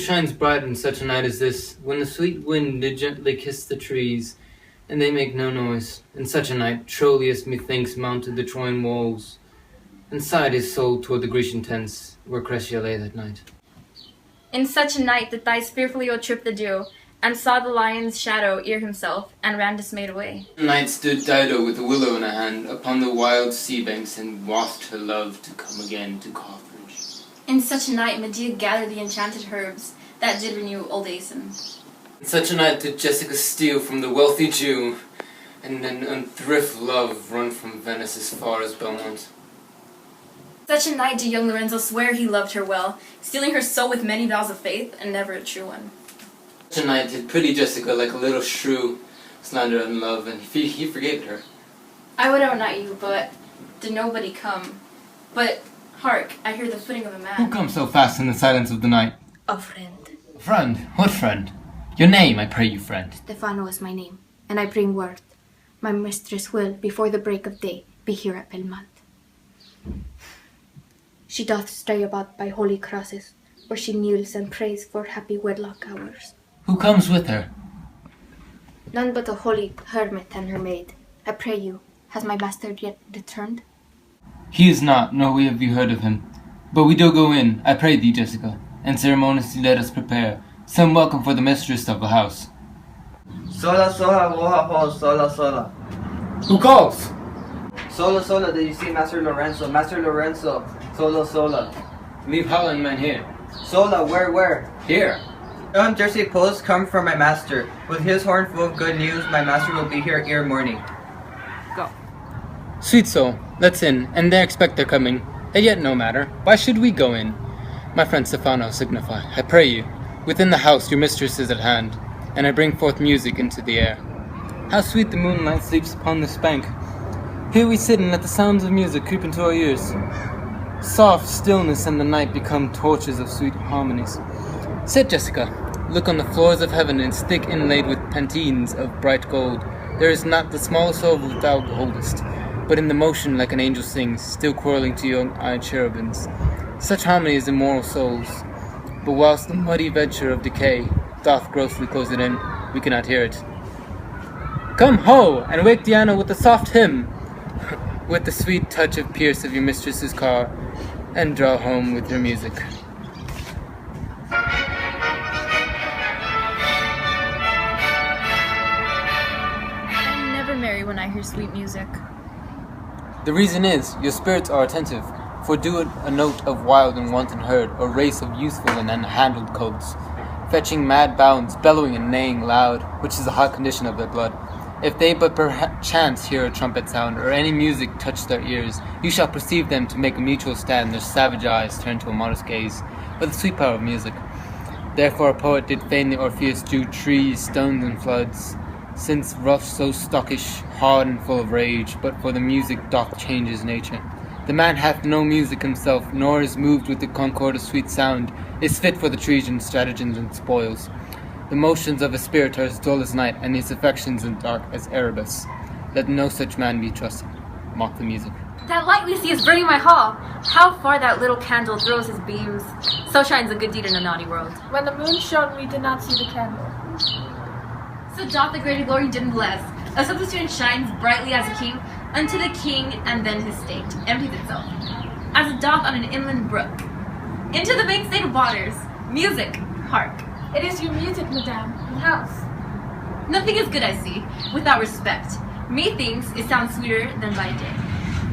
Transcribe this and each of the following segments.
shines bright on such a night as this, when the sweet wind did gently kiss the trees, and they make no noise. In such a night, Troilus methinks mounted the Trojan walls, and sighed his soul toward the Grecian tents, where Cressia lay that night. In such a night that Thais fearfully o'ertripped the dew, and saw the lion's shadow ere himself, and ran dismayed away. That night stood Dido with a willow in her hand, upon the wild sea banks, and waft her love to come again to Carthage. In such a night Medea gathered the enchanted herbs, that did renew old Aeson. In such a night did Jessica steal from the wealthy Jew, and an unthrift love run from Venice as far as Belmont. Such a night did young Lorenzo swear he loved her well, stealing her soul with many vows of faith, and never a true one. Such a night did pretty Jessica, like a little shrew, slander and love, and he forgave her. I would outnight you, but did nobody come? But, hark, I hear the footing of a man. Who comes so fast in the silence of the night? A friend. A friend? What friend? Your name, I pray you, friend. Stefano is my name, and I bring word. My mistress will, before the break of day, be here at Belmont. She doth stray about by holy crosses, where she kneels and prays for happy wedlock hours. Who comes with her? None but a holy hermit and her maid. I pray you, has my master yet returned? He is not, nor have we heard of him. But we do go in, I pray thee, Jessica, and ceremoniously let us prepare some welcome for the mistress of the house. Sola, sola, woha, ho, sola, sola. Who calls? Sola, sola, did you see Master Lorenzo? Master Lorenzo, sola, sola. Leave Holland men here. Sola, where? Here. John Jersey Post come from my master. With his horn full of good news, my master will be here ere morning. Go. Sweet soul, let's in, and they expect their coming. And yet no matter, why should we go in? My friend Stefano, signify, I pray you. Within the house your mistress is at hand, and I bring forth music into the air. How sweet the moonlight sleeps upon this bank. Here we sit and let the sounds of music creep into our ears. Soft stillness and the night become torches of sweet harmonies. Sit, Jessica. Look on the floors of heaven, its thick inlaid with pantines of bright gold. There is not the smallest oval thou beholdest, but in the motion like an angel sings, still quarrelling to young-eyed cherubims. Such harmony is immortal souls. But whilst the muddy venture of decay doth grossly close it in, we cannot hear it. Come ho, and wake Diana with a soft hymn, with the sweet touch of Pierce of your mistress's car, and draw home with your music. I never marry when I hear sweet music. The reason is, your spirits are attentive, for do it a note of wild and wanton herd, or race of useful and unhandled colts, fetching mad bounds, bellowing and neighing loud, which is the hot condition of their blood. If they but perchance hear a trumpet sound, or any music touch their ears, you shall perceive them to make a mutual stand, their savage eyes turn to a modest gaze, by the sweet power of music. Therefore a poet did feign the Orpheus drew trees, stones, and floods, since rough so stockish, hard and full of rage, but for the music doth change his nature. The man hath no music himself, nor is moved with the concord of sweet sound, is fit for the Trojan stratagems and spoils. The motions of his spirit are as dull as night, and his affections as dark as Erebus. Let no such man be trusted. Mock the music. That light we see is burning my hall. How far that little candle throws his beams. So shines a good deed in a naughty world. When the moon shone, we did not see the candle. So doth the greater glory dim bless. A substitute shines brightly as a king, unto the king, and then his state empties itself, as it doth on an inland brook, into the big state of waters. Music, hark. It is your music, madame, in house. Nothing is good, I see, without respect. Methinks it sounds sweeter than by day.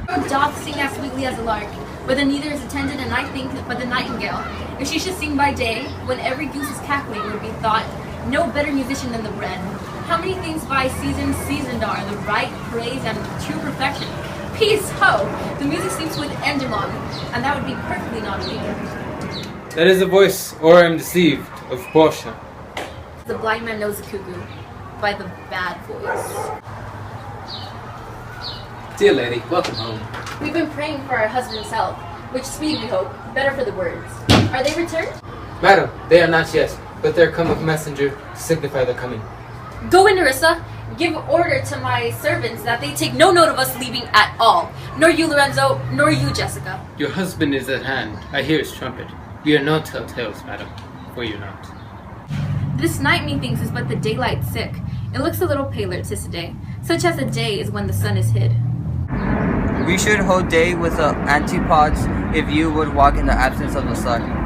Or doth sing as sweetly as a lark, whether neither is attended, and I think but the nightingale. If she should sing by day, when every goose is cackling, would be thought no better musician than the wren. How many things by season seasoned are, the right praise and true perfection. Peace, ho! The music seems with end along, and that would be perfectly non-legal. That is a voice, or I am deceived, of Portia. The blind man knows the cuckoo by the bad voice. Dear lady, welcome home. We've been praying for our husband's health, which speed we hope, better for the words. Are they returned? Madam, they are not yet, but there come a messenger to signify their coming. Go in, Nerissa. Give order to my servants that they take no note of us leaving at all. Nor you, Lorenzo, nor you, Jessica. Your husband is at hand. I hear his trumpet. We are no telltales, madam. for you not. This night, methinks, is but the daylight sick. It looks a little paler, 'tis a day, such as a day is when the sun is hid. We should hold day with the antipodes if you would walk in the absence of the sun.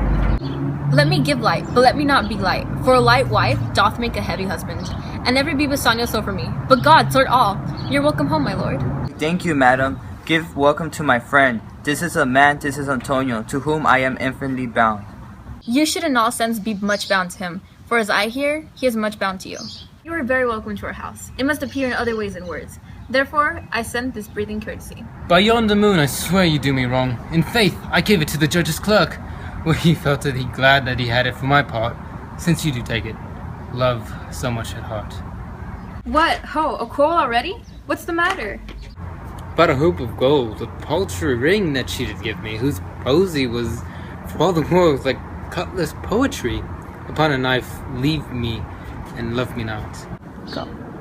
Let me give light, but let me not be light. For a light wife doth make a heavy husband, and never be Bassanio so for me. But God, sort all, you're welcome home, my lord. Thank you, madam. Give welcome to my friend. This is a man, this is Antonio, to whom I am infinitely bound. You should in all sense be much bound to him, for as I hear, he is much bound to you. You are very welcome to our house. It must appear in other ways than words. Therefore, I send this breathing courtesy. By yonder moon, I swear you do me wrong. In faith, I gave it to the judge's clerk. Well, he felt it glad that he had it for my part, since you do take it. Love so much at heart. What? Ho, a quarrel already? What's the matter? But a hoop of gold, a paltry ring that she did give me, whose posy was, for all the world, like cutlass poetry. Upon a knife, leave me, and love me not.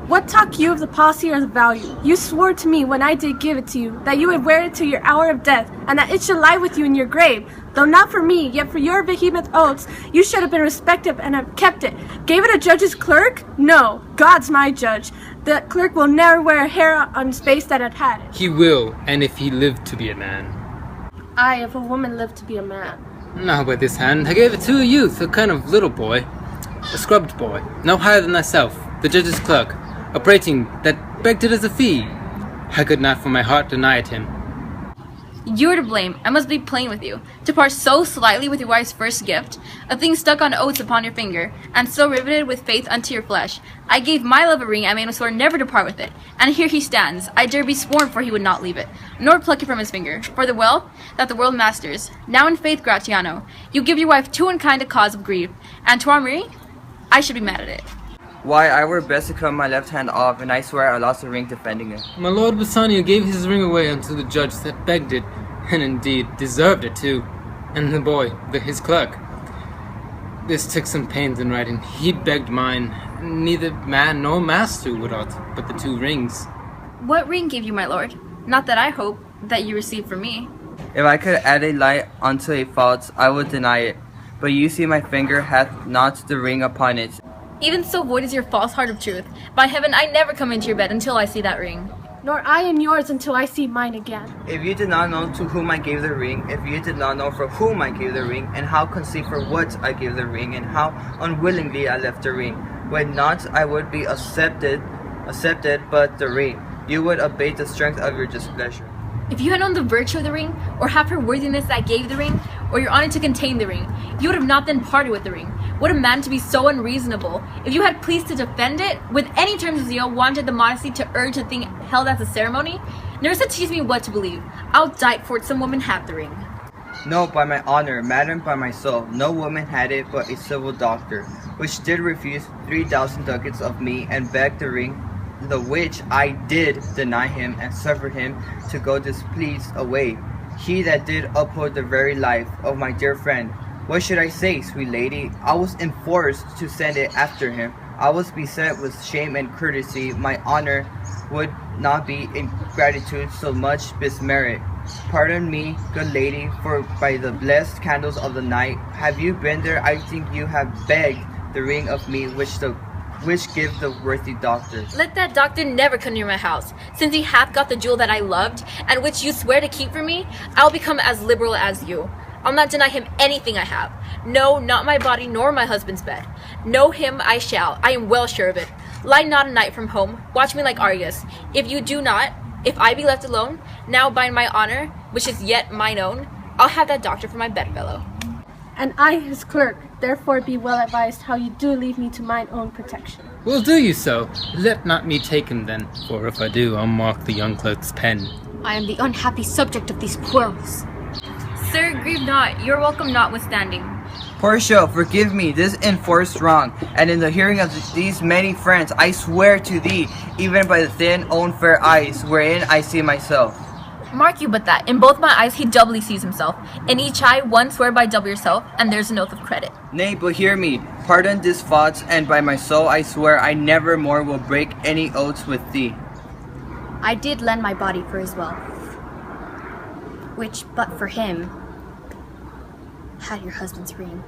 What talk you of the policy or the value? You swore to me when I did give it to you, that you would wear it to your hour of death, and that it should lie with you in your grave. Though not for me, yet for your behemoth oaths, you should have been respected and have kept it. Gave it a judge's clerk? No, God's my judge. The clerk will never wear a hair on his face that had it. He will, and if he lived to be a man. I, if a woman lived to be a man. Now by this hand, I gave it to a youth, a kind of little boy, a scrubbed boy, no higher than thyself, the judge's clerk, a prating that begged it as a fee. I could not for my heart deny it him. You're to blame. I must be plain with you. To part so slightly with your wife's first gift, a thing stuck on oaths upon your finger, and so riveted with faith unto your flesh. I gave my love a ring, I made him swear never to part with it. And here he stands. I dare be sworn for he would not leave it, nor pluck it from his finger, for the well that the world masters. Now in faith, Gratiano, you give your wife too unkind a cause of grief, and to our Marie, I should be mad at it. Why, I were best to cut my left hand off, and I swear I lost the ring defending it. My lord Bassanio gave his ring away unto the judge that begged it, and indeed deserved it too. And the boy, his clerk. This took some pains in writing. He begged mine. Neither man nor master would aught but the 2 rings. What ring gave you, my lord? Not that I hope that you received from me. If I could add a light unto a fault, I would deny it. But you see my finger hath not the ring upon it. Even so void is your false heart of truth. By heaven, I never come into your bed until I see that ring. Nor I in yours until I see mine again. If you did not know to whom I gave the ring, if you did not know for whom I gave the ring, and how conceive for what I gave the ring, and how unwillingly I left the ring, when not I would be accepted but the ring, you would abate the strength of your displeasure. If you had known the virtue of the ring, or half her worthiness that gave the ring, or your honor to contain the ring, you would have not then parted with the ring. What a man to be so unreasonable! If you had pleased to defend it, with any terms of zeal, wanted the modesty to urge a thing held as a ceremony, never said tease me what to believe. I'll die for it some woman have the ring. No, by my honor, madam, by my soul, no woman had it but a civil doctor, which did refuse 3,000 ducats of me, and begged the ring, the which I did deny him, and suffered him to go displeased away. He that did uphold the very life of my dear friend. What should I say, sweet lady? I was enforced to send it after him. I was beset with shame and courtesy. My honor would not be in gratitude so much besmerit. Pardon me, good lady, for by the blessed candles of the night, have you been there? I think you have begged the ring of me, which give the worthy doctor. Let that doctor never come near my house. Since he hath got the jewel that I loved, and which you swear to keep for me, I'll become as liberal as you. I'll not deny him anything I have. No, not my body nor my husband's bed. Know him I shall, I am well sure of it. Lie not a night from home, watch me like Argus. If you do not, if I be left alone, now by my honor, which is yet mine own, I'll have that doctor for my bedfellow. And I his clerk, therefore be well advised how you do leave me to mine own protection. Well, do you so? Let not me take him then, for if I do, I'll mark the young clerk's pen. I am the unhappy subject of these quarrels. Sir, grieve not, you're welcome notwithstanding. Portia, forgive me this enforced wrong, and in the hearing of these many friends, I swear to thee, even by the thin own fair eyes, wherein I see myself. Mark you but that, in both my eyes he doubly sees himself. In each eye one swear by double yourself, and there's an oath of credit. Nay, but hear me, pardon this fault, and by my soul I swear I never more will break any oaths with thee. I did lend my body for his wealth, which, but for him, had your husband's ring.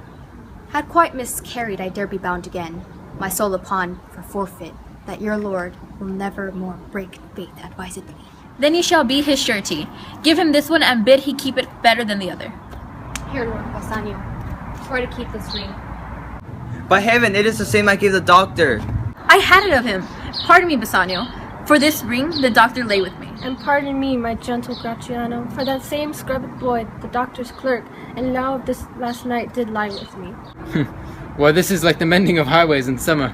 Had quite miscarried, I dare be bound again, my soul upon for forfeit, that your lord will never more break faith advisedly. Then you shall be his surety. Give him this one and bid he keep it better than the other. Here, Lord Bassanio, swear to keep this ring. By heaven, it is the same I gave the doctor. I had it of him. Pardon me, Bassanio. For this ring, the doctor lay with me. And pardon me, my gentle Gratiano, for that same scrubbed boy, the doctor's clerk, and now of this last night did lie with me. Well, this is like the mending of highways in summer,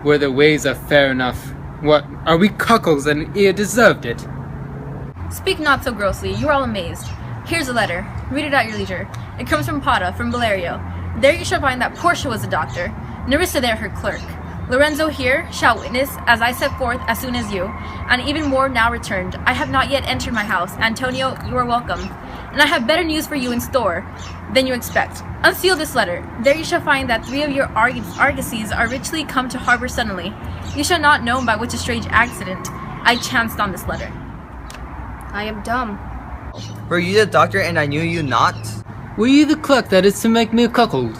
where the ways are fair enough. What, are we cockles and ere deserved it? Speak not so grossly, you are all amazed. Here's a letter. Read it at your leisure. It comes from Pata, from Valerio. There you shall find that Portia was a doctor, Nerissa there her clerk. Lorenzo here shall witness, as I set forth as soon as you, and even more now returned. I have not yet entered my house. Antonio, you are welcome. And I have better news for you in store than you expect. Unseal this letter. There you shall find that 3 of your argosies are richly come to harbor suddenly. You shall not know by which a strange accident I chanced on this letter. I am dumb. Were you the doctor and I knew you not? Were you the clerk that is to make me a cuckold?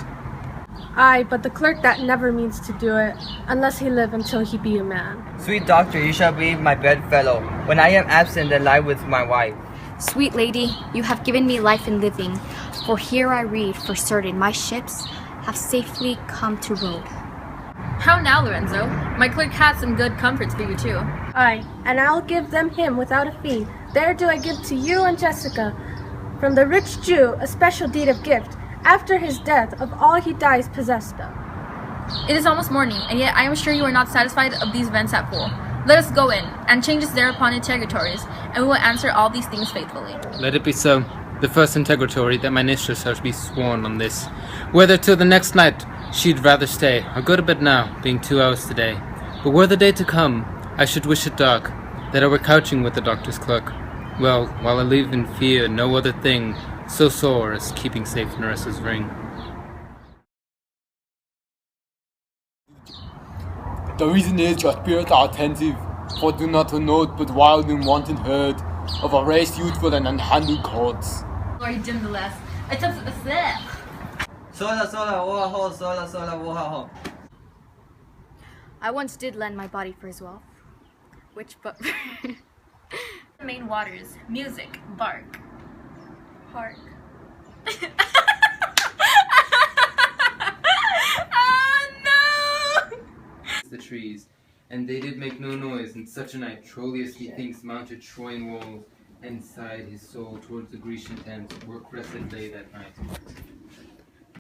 Aye, but the clerk that never means to do it, unless he live until he be a man. Sweet doctor, you shall be my bedfellow. When I am absent, then lie with my wife. Sweet lady, you have given me life in living, for here I read for certain my ships have safely come to road. How now, Lorenzo? My clerk had some good comforts for you too. Aye, and I'll give them him without a fee. There do I give to you and Jessica, from the rich Jew, a special deed of gift, after his death, of all he dies possessed of. It is almost morning, and yet I am sure you are not satisfied of these events at full. Let us go in, and change us thereupon interrogatories, and we will answer all these things faithfully. Let it be so. The first interrogatory that my mistress shall be sworn on this, whether till the next night she'd rather stay, or go to bed now, being 2 hours today. But were the day to come, I should wish it dark, that I were couching with the doctor's clerk. Well, while I live in fear, no other thing so sore as keeping safe Nerissa's ring. The reason is your spirits are attentive, for do not to note but wild and wanton herd of a race youthful and unhandled courts. Glory dim the less. Sola, sola, woha ho, sola, sola, woha ho. I once did lend my body for his wealth, which but The main waters, music, bark. Hark. Oh no! The trees, and they did make no noise in such a night. Troilus, methinks, mounted Trojan walls, and sighed his soul towards the Grecian tents, where crested lay that night.